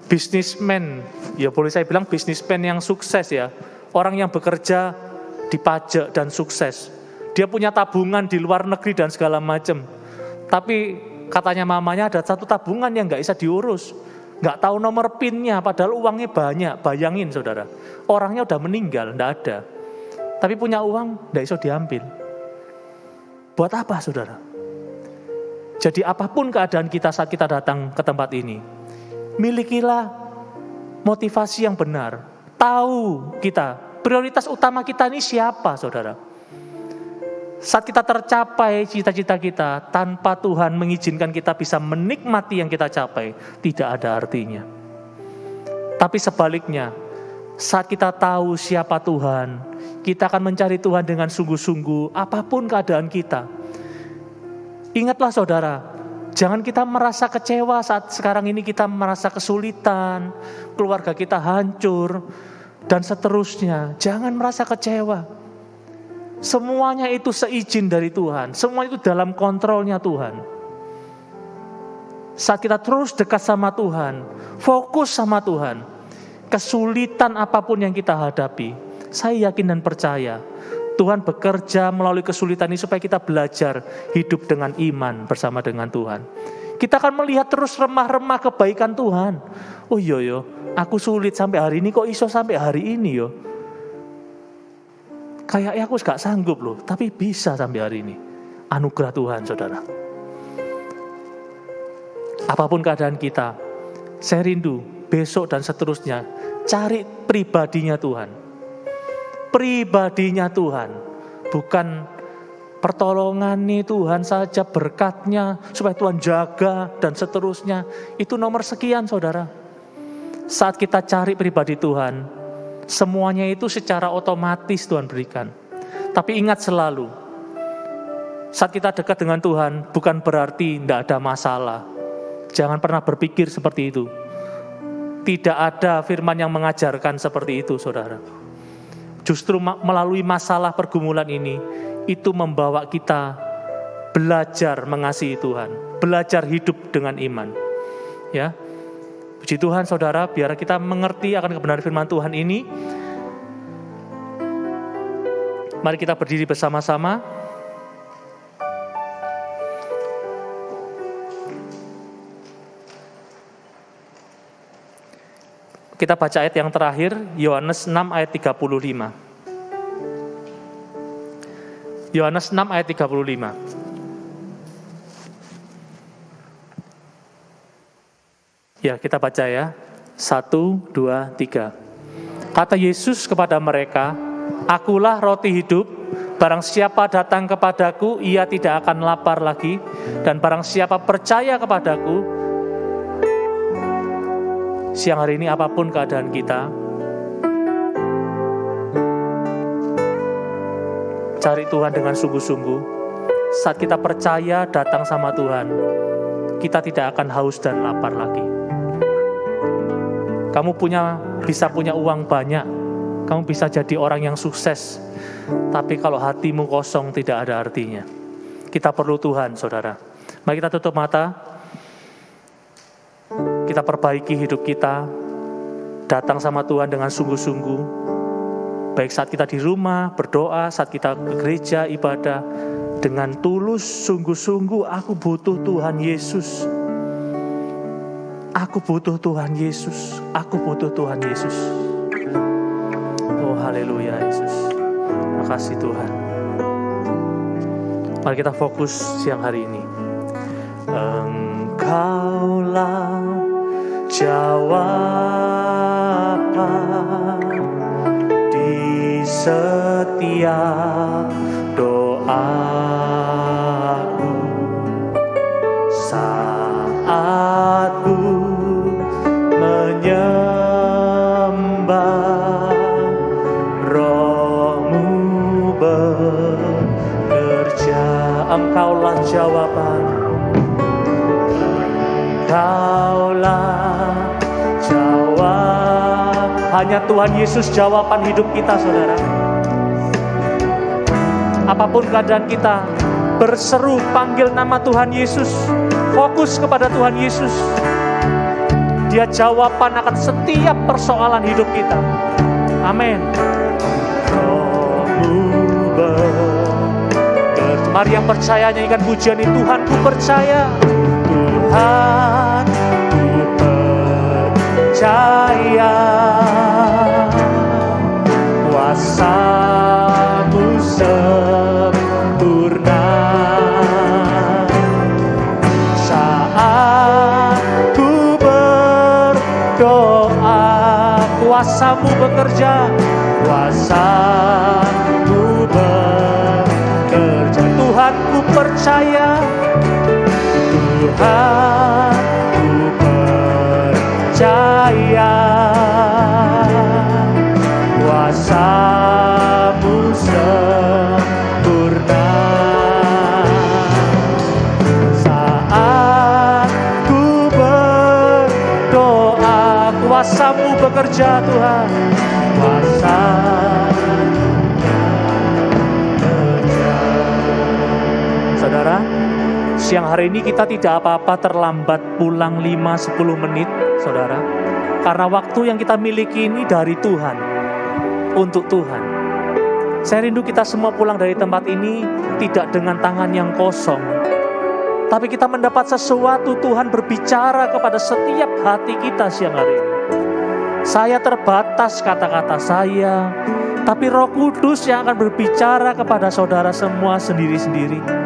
Speaker 2: bisnismen, ya boleh saya bilang bisnismen yang sukses ya. Orang yang bekerja di pajak dan sukses. Dia punya tabungan di luar negeri dan segala macam. Tapi katanya mamanya ada satu tabungan yang gak bisa diurus. Gak tahu nomor PIN-nya padahal uangnya banyak. Bayangin saudara, orangnya udah meninggal, gak ada. Tapi punya uang, gak bisa diambil. Buat apa saudara? Jadi apapun keadaan kita saat kita datang ke tempat ini, milikilah motivasi yang benar. Tahu kita, prioritas utama kita ini siapa saudara. Saat kita tercapai cita-cita kita, tanpa Tuhan mengizinkan kita bisa menikmati yang kita capai, tidak ada artinya. Tapi sebaliknya, saat kita tahu siapa Tuhan, kita akan mencari Tuhan dengan sungguh-sungguh, apapun keadaan kita. Ingatlah saudara, jangan kita merasa kecewa saat sekarang ini kita merasa kesulitan, keluarga kita hancur, dan seterusnya. Jangan merasa kecewa. Semuanya itu seizin dari Tuhan. Semua itu dalam kontrolnya Tuhan. Saat kita terus dekat sama Tuhan, fokus sama Tuhan, kesulitan apapun yang kita hadapi, saya yakin dan percaya, Tuhan bekerja melalui kesulitan ini supaya kita belajar hidup dengan iman bersama dengan Tuhan. Kita akan melihat terus remah-remah kebaikan Tuhan. Oh iya yo, aku sulit sampai hari ini, kok iso sampai hari ini yo. Kayaknya aku gak sanggup loh, tapi bisa sampai hari ini. Anugerah Tuhan saudara. Apapun keadaan kita, saya rindu besok dan seterusnya, cari pribadinya Tuhan. Pribadinya Tuhan, bukan pertolongan nih Tuhan saja, berkatnya supaya Tuhan jaga dan seterusnya. Itu nomor sekian saudara. Saat kita cari pribadi Tuhan, semuanya itu secara otomatis Tuhan berikan. Tapi ingat selalu, saat kita dekat dengan Tuhan bukan berarti tidak ada masalah. Jangan pernah berpikir seperti itu. Tidak ada firman yang mengajarkan seperti itu saudara. Justru melalui masalah pergumulan ini, itu membawa kita belajar mengasihi Tuhan, belajar hidup dengan iman. Ya, puji Tuhan saudara, biar kita mengerti akan kebenaran firman Tuhan ini. Mari kita berdiri bersama-sama. Kita baca ayat yang terakhir, Yohanes 6 ayat 35. Yohanes 6 ayat 35. Ya, kita baca ya. 1, 2, 3. Kata Yesus kepada mereka, "Akulah roti hidup, barang siapa datang kepadaku, ia tidak akan lapar lagi, dan barang siapa percaya kepadaku." Siang hari ini apapun keadaan kita, cari Tuhan dengan sungguh-sungguh. Saat kita percaya datang sama Tuhan, kita tidak akan haus dan lapar lagi. Kamu bisa punya uang banyak, kamu bisa jadi orang yang sukses, tapi kalau hatimu kosong tidak ada artinya. Kita perlu Tuhan saudara. Mari kita tutup mata. Kita perbaiki hidup kita, datang sama Tuhan dengan sungguh-sungguh. Baik saat kita di rumah, berdoa, saat kita ke gereja, ibadah, dengan tulus, sungguh-sungguh, aku butuh Tuhan Yesus. Aku butuh Tuhan Yesus. Aku butuh Tuhan Yesus. Oh haleluya Yesus. Terima kasih Tuhan. Mari kita fokus siang hari ini. Engkaulah jawaban di setiap doaku saat ku menyembah, Roh-Mu bekerja. Engkaulah jawaban, Engkaulah jawab. Hanya Tuhan Yesus jawaban hidup kita, saudara. Apapun keadaan kita, berseru panggil nama Tuhan Yesus, fokus kepada Tuhan Yesus. Dia jawaban akan setiap persoalan hidup kita. Amin. Mari yang percaya nyanyikan pujian ini. Tuhan, ku percaya, Tuhan, ku percaya, kuasa-Mu sempurna. Saat ku berdoa, kuasa-Mu bekerja, kuasa-Mu bekerja. Tuhan, ku percaya, Tuhan, ku percaya, kuasa-Mu sempurna. Saat ku berdoa, kuasa-Mu bekerja Tuhan, kuasa-Mu bekerja. Saudara, siang hari ini kita tidak apa-apa terlambat pulang 5-10 menit, saudara. Karena waktu yang kita miliki ini dari Tuhan, untuk Tuhan. Saya rindu kita semua pulang dari tempat ini tidak dengan tangan yang kosong, tapi kita mendapat sesuatu. Tuhan berbicara kepada setiap hati kita siang hari ini. Saya terbatas kata-kata saya, tapi Roh Kudus yang akan berbicara kepada saudara semua sendiri-sendiri.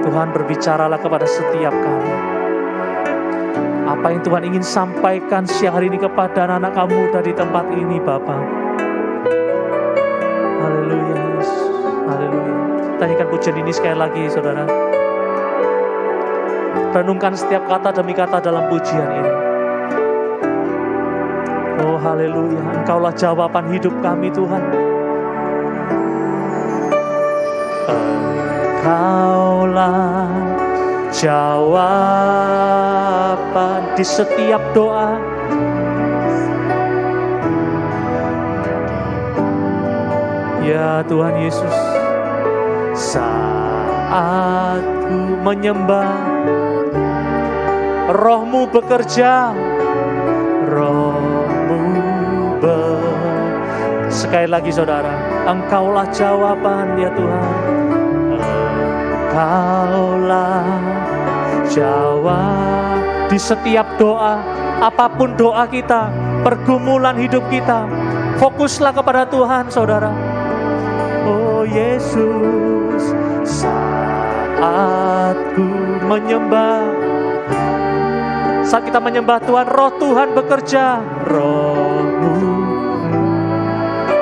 Speaker 2: Tuhan, berbicaralah kepada setiap kami. Apa yang Tuhan ingin sampaikan siang hari ini kepada anak-anak muda di tempat ini, Bapa. Haleluya, Yesus. Haleluya. Tanyakan pujian ini sekali lagi, saudara. Renungkan setiap kata demi kata dalam pujian ini. Oh, haleluya. Engkaulah jawaban hidup kami, Tuhan. Engkaulah jawaban di setiap doa. Ya Tuhan Yesus, saat ku menyembah, Roh-Mu bekerja, Roh-Mu Sekali lagi saudara, Engkaulah jawaban ya Tuhan. Engkaulah jawab di setiap doa, apapun doa kita, pergumulan hidup kita, fokuslah kepada Tuhan saudara. Oh Yesus, saat ku menyembah, saat kita menyembah Tuhan, Roh Tuhan bekerja, Roh-Mu.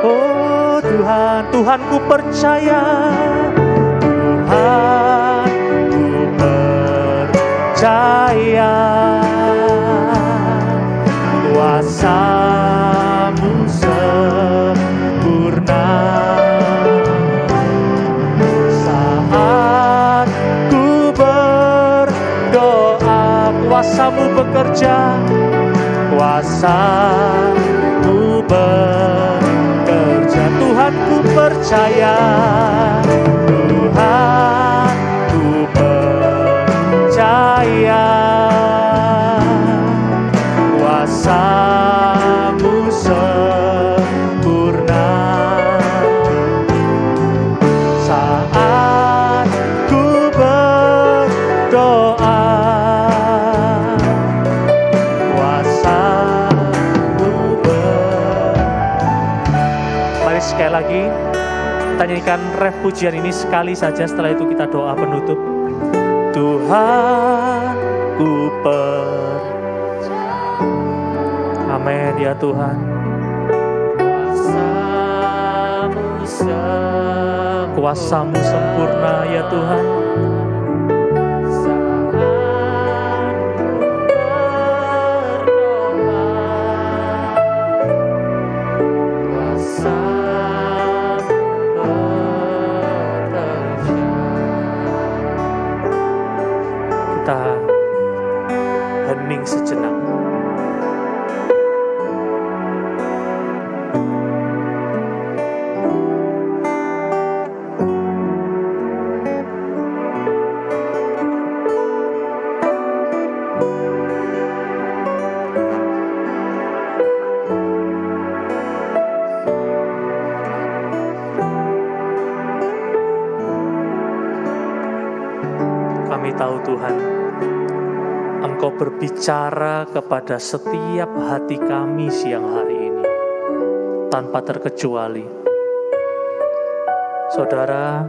Speaker 2: Oh Tuhan, Tuhan ku percaya, Tuhan ku percaya, kuasa-Mu sempurna. Saat ku berdoa, kuasa-Mu bekerja, kuasa-Mu bekerja. Tuhan ku percaya, Tuhan ku percaya, kuasa-Mu sempurna. Saat ku berdoa, lagi, kita nyanyikan ref pujian ini sekali saja, setelah itu kita doa penutup. Tuhan ku amin ya Tuhan. Kuasa-Mu sempurna ya Tuhan. Kita hening sejenak. Kami tahu Tuhan, Engkau berbicara kepada setiap hati kami siang hari ini, tanpa terkecuali. Saudara,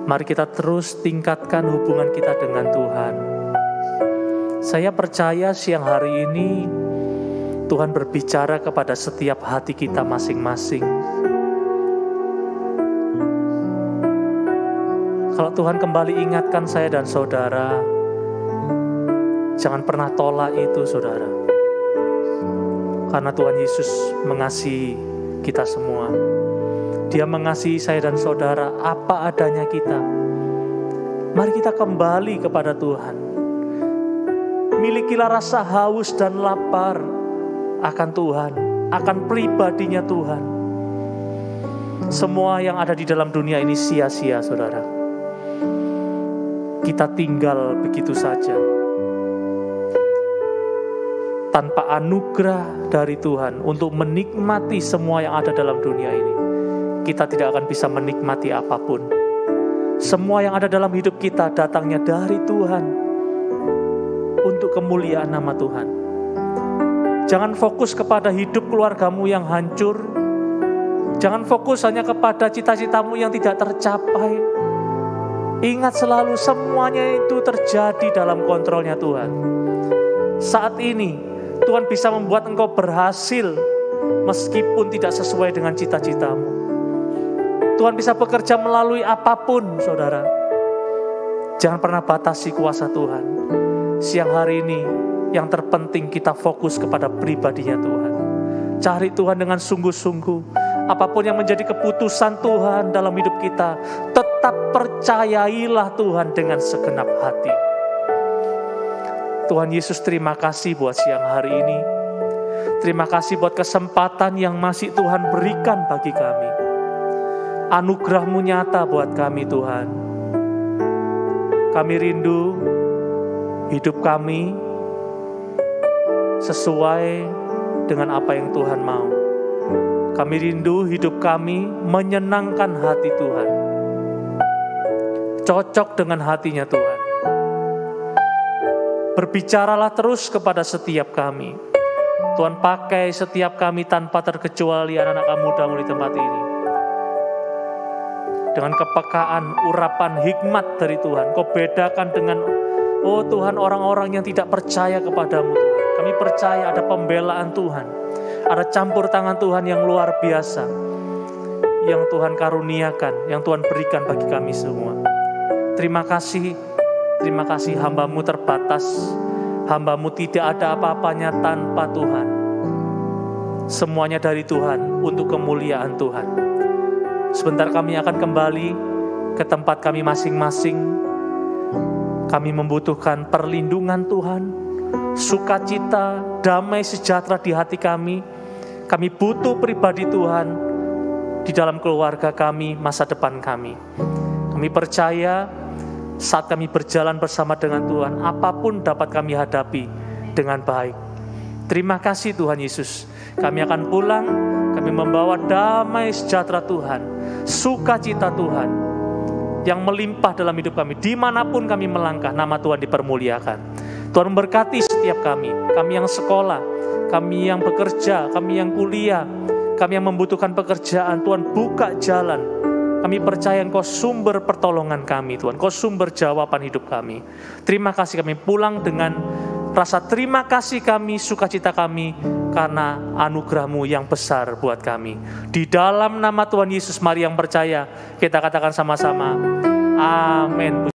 Speaker 2: mari kita terus tingkatkan hubungan kita dengan Tuhan. Saya percaya siang hari ini, Tuhan berbicara kepada setiap hati kita masing-masing. Kalau Tuhan kembali ingatkan saya dan saudara, jangan pernah tolak itu saudara. Karena Tuhan Yesus mengasihi kita semua. Dia mengasihi saya dan saudara apa adanya kita. Mari kita kembali kepada Tuhan. Milikilah rasa haus dan lapar akan Tuhan, akan pribadinya Tuhan. Semua yang ada di dalam dunia ini sia-sia saudara. Kita tinggal begitu saja tanpa anugerah dari Tuhan untuk menikmati semua yang ada dalam dunia ini. Kita tidak akan bisa menikmati apapun. Semua yang ada dalam hidup kita datangnya dari Tuhan untuk kemuliaan nama Tuhan. Jangan fokus kepada hidup keluargamu yang hancur. Jangan fokus hanya kepada cita-citamu yang tidak tercapai. Ingat selalu semuanya itu terjadi dalam kontrolnya Tuhan. Saat ini Tuhan bisa membuat engkau berhasil meskipun tidak sesuai dengan cita-citamu. Tuhan bisa bekerja melalui apapun saudara. Jangan pernah batasi kuasa Tuhan. Siang hari ini yang terpenting kita fokus kepada pribadinya Tuhan. Cari Tuhan dengan sungguh-sungguh. Apapun yang menjadi keputusan Tuhan dalam hidup kita, tetap percayailah Tuhan dengan segenap hati. Tuhan Yesus, terima kasih buat siang hari ini. Terima kasih buat kesempatan yang masih Tuhan berikan bagi kami. Anugerah-Mu nyata buat kami Tuhan. Kami rindu hidup kami sesuai dengan apa yang Tuhan mau. Kami rindu hidup kami menyenangkan hati Tuhan. Cocok dengan hatinya Tuhan. Berbicaralah terus kepada setiap kami. Tuhan pakai setiap kami tanpa terkecuali anak-anak mudamu di tempat ini. Dengan kepekaan, urapan, hikmat dari Tuhan. Kau bedakan dengan, oh Tuhan, orang-orang yang tidak percaya kepadamu Tuhan. Kami percaya ada pembelaan Tuhan. Ada campur tangan Tuhan yang luar biasa. Yang Tuhan karuniakan, yang Tuhan berikan bagi kami semua. Terima kasih hamba-Mu terbatas. Hamba-Mu tidak ada apa-apanya tanpa Tuhan. Semuanya dari Tuhan untuk kemuliaan Tuhan. Sebentar kami akan kembali ke tempat kami masing-masing. Kami membutuhkan perlindungan Tuhan, sukacita, damai sejahtera di hati kami. Kami butuh pribadi Tuhan di dalam keluarga kami, masa depan kami. Kami percaya saat kami berjalan bersama dengan Tuhan, apapun dapat kami hadapi dengan baik. Terima kasih Tuhan Yesus. Kami akan pulang, kami membawa damai sejahtera Tuhan, sukacita Tuhan yang melimpah dalam hidup kami. Dimanapun kami melangkah, nama Tuhan dipermuliakan. Tuhan memberkati setiap kami yang sekolah, kami yang bekerja, kami yang kuliah, kami yang membutuhkan pekerjaan. Tuhan, buka jalan. Kami percaya Engkau sumber pertolongan kami, Tuhan. Engkau sumber jawaban hidup kami. Terima kasih, kami pulang dengan rasa terima kasih kami, sukacita kami, karena anugerah-Mu yang besar buat kami. Di dalam nama Tuhan Yesus, mari yang percaya, kita katakan sama-sama, amin.